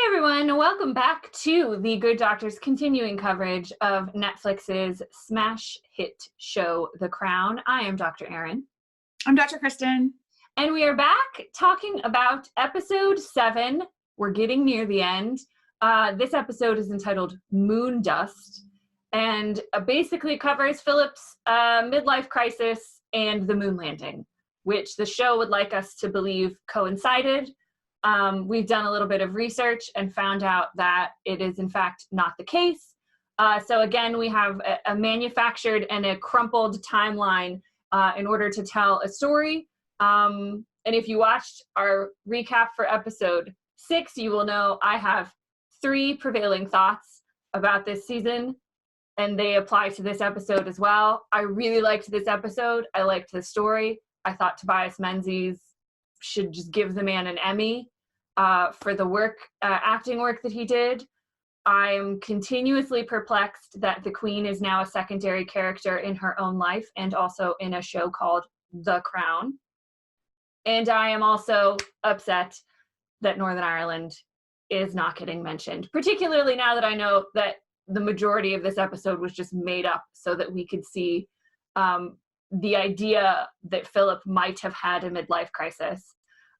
Everyone, welcome back to the Good Doctor's continuing coverage of Netflix's smash hit show, The Crown. I am Dr. Erin. I'm Dr. Kristen. And we are back talking about episode 7. We're getting near the end. This episode is entitled Moondust, and basically covers Philip's midlife crisis and the moon landing, which the show would like us to believe coincided. We've done a little bit of research and found out that it is in fact not the case. So again, we have a manufactured and a crumpled timeline in order to tell a story. And if you watched our recap for episode 6, you will know I have 3 prevailing thoughts about this season, and they apply to this episode as well. I really liked this episode. I liked the story. I thought Tobias Menzies should just give the man an Emmy for the acting work that he did. I am continuously perplexed that the Queen is now a secondary character in her own life and also in a show called The Crown. And I am also upset that Northern Ireland is not getting mentioned, particularly now that I know that the majority of this episode was just made up so that we could see the idea that Philip might have had a midlife crisis.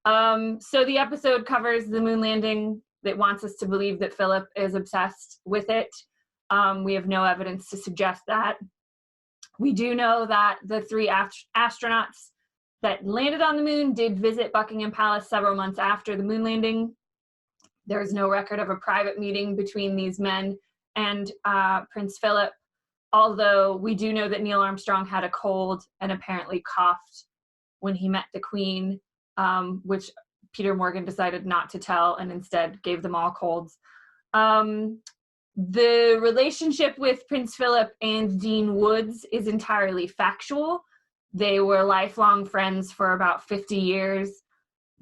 So the episode covers the moon landing. That wants us to believe that Philip is obsessed with it. We have no evidence to suggest that. We do know that the 3 astronauts that landed on the moon did visit Buckingham Palace several months after the moon landing. There is no record of a private meeting between these men and Prince Philip, although we do know that Neil Armstrong had a cold and apparently coughed when he met the Queen, which Peter Morgan decided not to tell and instead gave them all colds. The relationship with Prince Philip and Dean Woods is entirely factual. They were lifelong friends for about 50 years.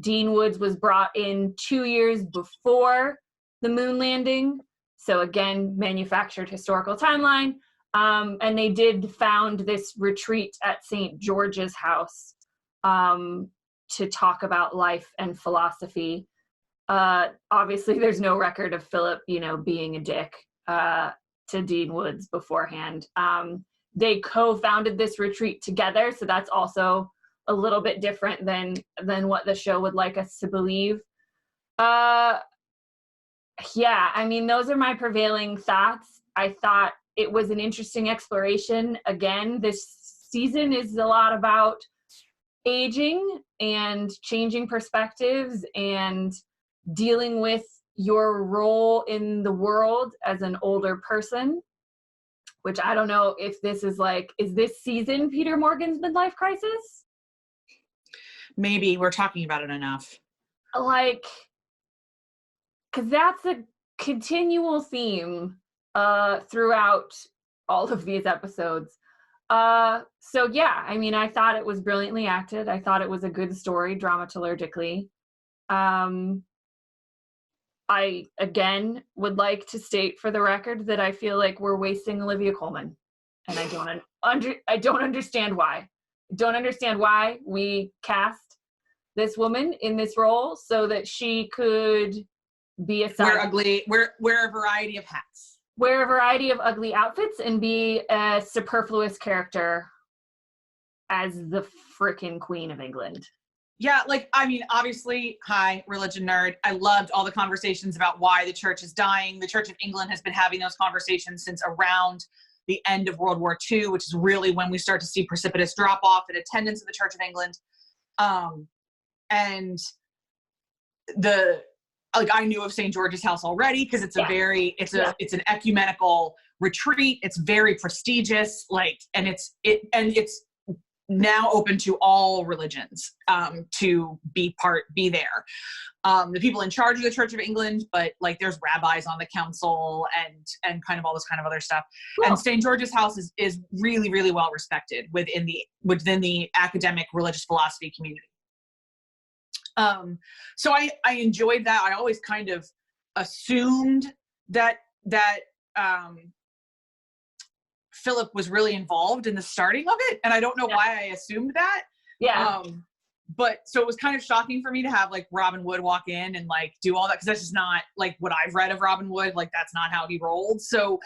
Dean Woods was brought in 2 years before the moon landing. So again, manufactured historical timeline. And they did found this retreat at St. George's House to talk about life and philosophy. Obviously, there's no record of Philip, being a dick to Dean Woods beforehand. They co-founded this retreat together, so that's also a little bit different than what the show would like us to believe. Those are my prevailing thoughts. I thought it was an interesting exploration. Again, this season is a lot about aging and changing perspectives and dealing with your role in the world as an older person, which I don't know if this is this season Peter Morgan's midlife crisis? Maybe we're talking about it enough. Because that's a continual theme throughout all of these episodes. I thought it was brilliantly acted. I thought it was a good story dramaturgically. I, again, would like to state for the record that I feel like we're wasting Olivia Colman. And I don't understand why. I don't understand why we cast this woman in this role so that she could be a wear a variety of hats. Wear a variety of ugly outfits and be a superfluous character as the frickin' Queen of England. Yeah, obviously, hi, religion nerd. I loved all the conversations about why the church is dying. The Church of England has been having those conversations since around the end of World War II, which is really when we start to see precipitous drop off in attendance of the Church of England. And I knew of St. George's House already because it's it's an ecumenical retreat. It's very prestigious, and it's now open to all religions to be there. The people in charge of the Church of England, but there's rabbis on the council and kind of all this kind of other stuff. Cool. And St. George's House is really, really well respected within the academic religious philosophy community. So I enjoyed that. I always kind of assumed that Philip was really involved in the starting of it, and I don't know why I assumed that. Yeah. but so it was kind of shocking for me to have like Robin Wood walk in and like do all that, because that's just not like what I've read of Robin Wood. Like that's not how he rolled. So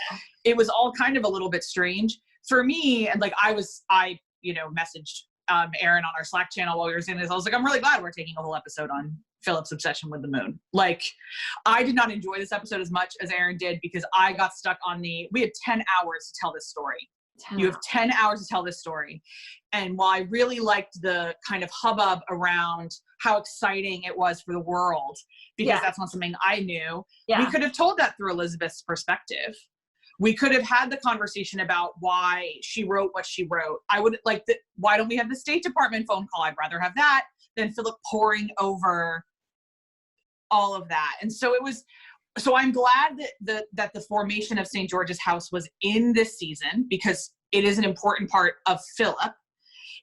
it was all kind of a little bit strange for me. And like I messaged Erin on our Slack channel while we were saying this. I was like, I'm really glad we're taking a whole episode on Philip's obsession with the moon. Like I did not enjoy this episode as much as Erin did, because I got stuck on we had 10 hours to tell this story. You have 10 hours to tell this story. And while I really liked the kind of hubbub around how exciting it was for the world, because that's not something I knew, we could have told that through Elizabeth's perspective. We could have had the conversation about why she wrote what she wrote. I would like why don't we have the State Department phone call? I'd rather have that than Philip poring over all of that. And so so I'm glad that the formation of St. George's House was in this season, because it is an important part of Philip.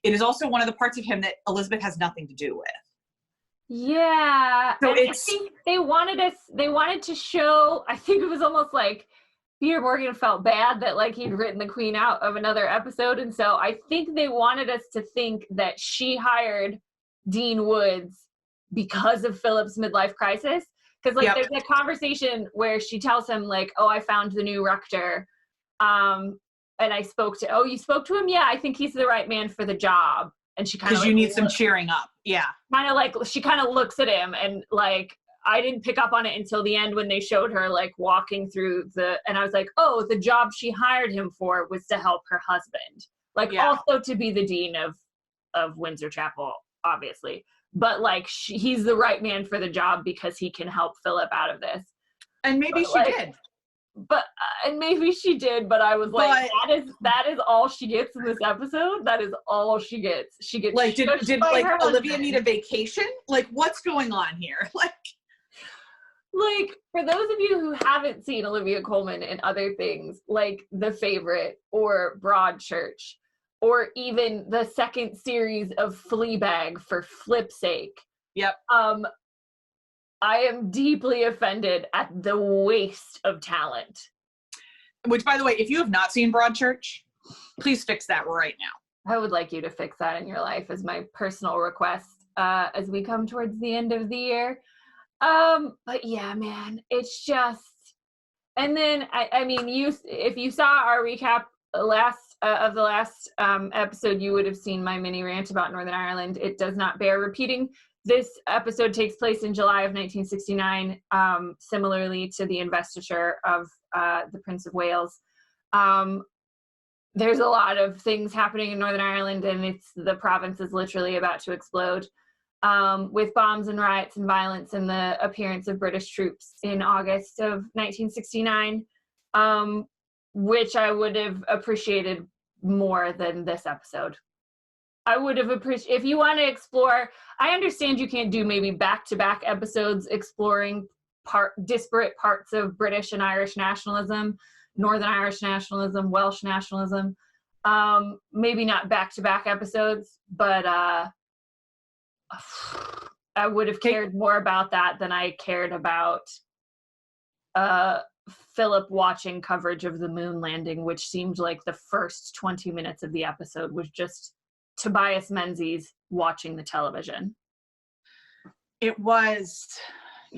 It is also one of the parts of him that Elizabeth has nothing to do with. Yeah. So I think they wanted to show, I think it was almost like Peter Morgan felt bad that like he'd written the Queen out of another episode. And so I think they wanted us to think that she hired Dean Woods because of Philip's midlife crisis. Because like there's a conversation where she tells him like, oh, I found the new rector. And I you spoke to him? Yeah, I think he's the right man for the job. And she kind of, because you need some cheering up. Yeah. Kind of like, she kind of looks at him and like, I didn't pick up on it until the end when they showed her like walking through and I was like, oh, the job she hired him for was to help her husband. Like also to be the dean of Windsor Chapel, obviously. But like he's the right man for the job because he can help Philip out of this. And maybe she did. But and maybe she did, but I was like, that is all she gets in this episode. That is all she gets. She gets like did like Olivia need a vacation? Like what's going on here? Like for those of you who haven't seen Olivia Colman in other things like The Favorite or Broadchurch, or even the second series of Fleabag, for flip's sake. Yep. I am deeply offended at the waste of talent. Which, by the way, if you have not seen Broadchurch, please fix that right now. I would like you to fix that in your life as my personal request as we come towards the end of the year. But yeah, man, it's just, and then, I mean, if you saw our recap of the last episode, you would have seen my mini rant about Northern Ireland. It does not bear repeating. This episode takes place in July of 1969, similarly to the investiture of the Prince of Wales. There's a lot of things happening in Northern Ireland, and the province is literally about to explode, with bombs and riots and violence and the appearance of British troops in August of 1969, which I would have appreciated more than this episode. I would have appreciated, if you want to explore, I understand you can't do maybe back-to-back episodes exploring disparate parts of British and Irish nationalism, Northern Irish nationalism, Welsh nationalism, maybe not back-to-back episodes, but I would have cared more about that than I cared about Philip watching coverage of the moon landing, which seemed like the first 20 minutes of the episode was just Tobias Menzies watching the television. It was,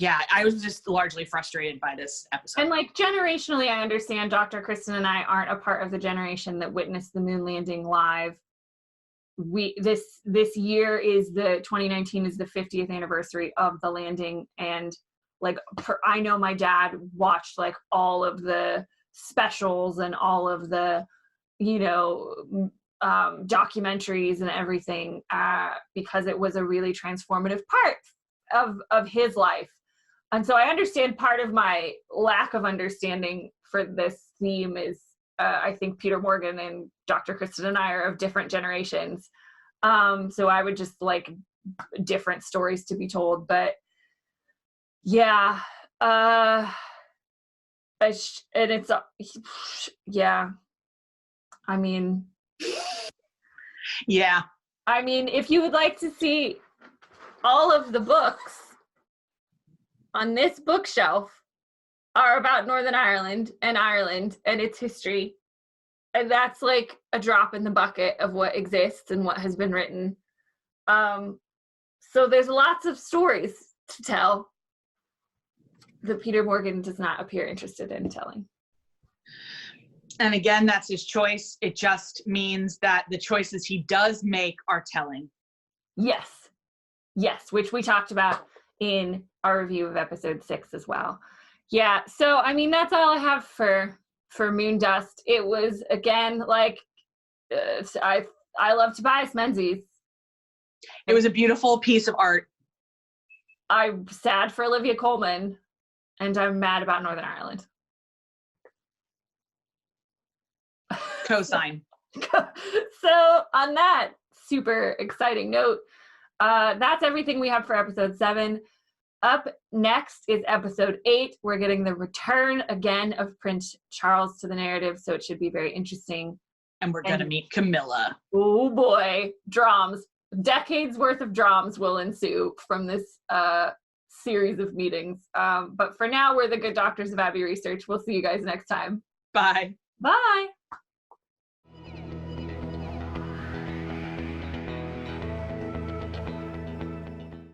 I was just largely frustrated by this episode. And like generationally, I understand Dr. Kristen and I aren't a part of the generation that witnessed the moon landing live. This year is 2019 is the 50th anniversary of the landing, and like I know my dad watched like all of the specials and all of the documentaries and everything because it was a really transformative part of his life. And so I understand part of my lack of understanding for this theme is I think Peter Morgan and Dr. Kristen and I are of different generations. So I would just like different stories to be told. But yeah. And it's, yeah. I mean, yeah. I mean, if you would like to see all of the books on this bookshelf are about Northern Ireland and its history. And that's like a drop in the bucket of what exists and what has been written. So there's lots of stories to tell that Peter Morgan does not appear interested in telling. And again, that's his choice. It just means that the choices he does make are telling. Yes. Yes, which we talked about in our review of episode 6 as well. Yeah, so I mean, that's all I have for Moondust. It was, again, like, I love Tobias Menzies. It was a beautiful piece of art. I'm sad for Olivia Colman, and I'm mad about Northern Ireland. Cosign. So on that super exciting note, that's everything we have for episode 7. Up next is episode 8. We're getting the return again of Prince Charles to the narrative, so it should be very interesting. And we're going to meet Camilla. Oh boy, drams. Decades worth of drams will ensue from this series of meetings. But for now, we're the Good Doctors of Abbey Research. We'll see you guys next time. Bye. Bye.